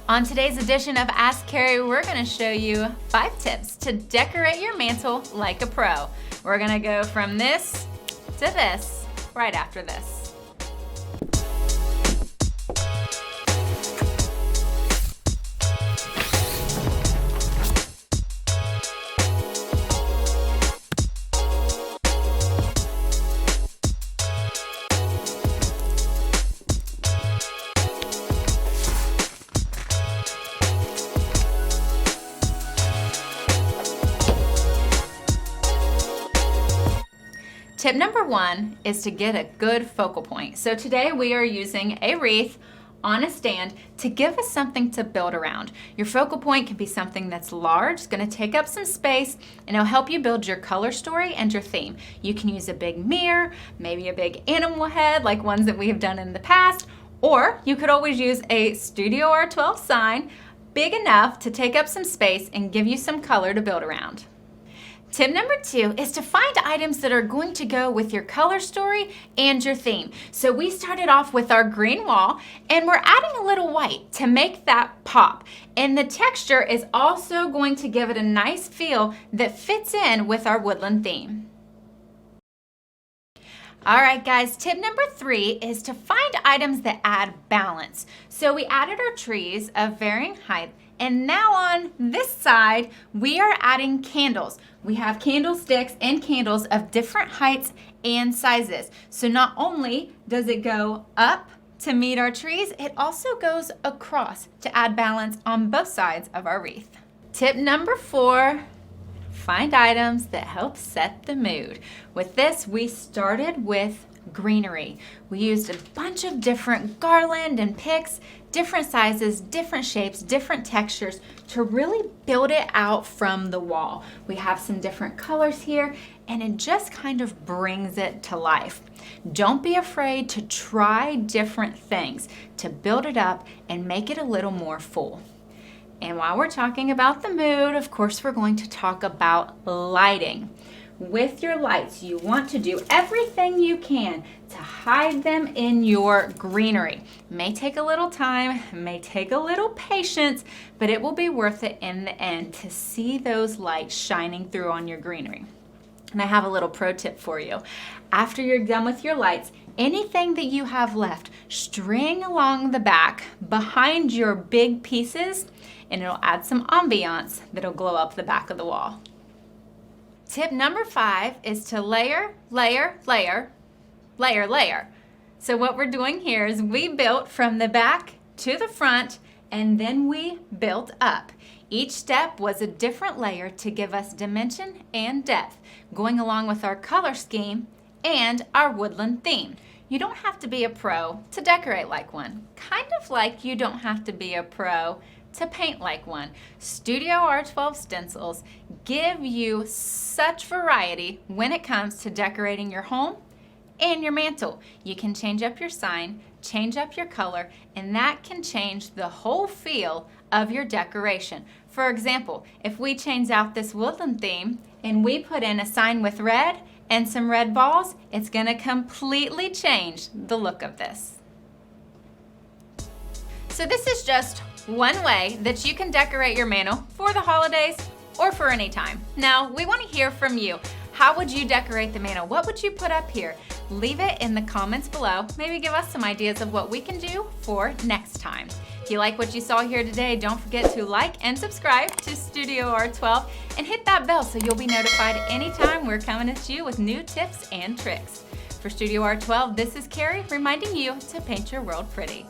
On today's edition of Ask Kari, we're going to show you 5 tips to decorate your mantle like a pro. We're going to go from this to this right after this. Tip number 1 is to get a good focal point. So today we are using a wreath on a stand to give us something to build around. Your focal point can be something that's large, it's going to take up some space, and it'll help you build your color story and your theme. You can use a big mirror, maybe a big animal head like ones that we have done in the past, or you could always use a StudioR12 sign big enough to take up some space and give you some color to build around. Tip number 2 is to find items that are going to go with your color story and your theme. So we started off with our green wall and we're adding a little white to make that pop. And the texture is also going to give it a nice feel that fits in with our woodland theme. All right, guys, tip number 3 is to find items that add balance. So we added our trees of varying height, and now on this side, we are adding candles. We have candlesticks and candles of different heights and sizes. So not only does it go up to meet our trees, it also goes across to add balance on both sides of our wreath. Tip number 4. Find items that help set the mood. With this, we started with greenery. We used a bunch of different garland and picks, different sizes, different shapes, different textures to really build it out from the wall. We have some different colors here, and it just kind of brings it to life. Don't be afraid to try different things to build it up and make it a little more full. And while we're talking about the mood, of course, we're going to talk about lighting. With your lights, you want to do everything you can to hide them in your greenery. It may take a little time, it may take a little patience, but it will be worth it in the end to see those lights shining through on your greenery. And I have a little pro tip for you. After you're done with your lights, anything that you have left, string along the back behind your big pieces, and it'll add some ambiance that'll glow up the back of the wall. Tip number 5 is to layer, layer, layer, layer, layer. So what we're doing here is we built from the back to the front, and then we built up. Each step was a different layer to give us dimension and depth, going along with our color scheme and our woodland theme. You don't have to be a pro to decorate like one, kind of like you don't have to be a pro to paint like one. StudioR12 Stencils give you such variety when it comes to decorating your home and your mantle. You can change up your sign, change up your color, and that can change the whole feel of your decoration. For example, if we change out this woodland theme and we put in a sign with red and some red balls, it's going to completely change the look of this. So this is just one way that you can decorate your mantle for the holidays or for any time. Now, we want to hear from you. How would you decorate the mantle? What would you put up here? Leave it in the comments below. Maybe give us some ideas of what we can do for next time. If you like what you saw here today, don't forget to like and subscribe to StudioR12 and hit that bell so you'll be notified anytime we're coming at you with new tips and tricks. For StudioR12, this is Carrie reminding you to paint your world pretty.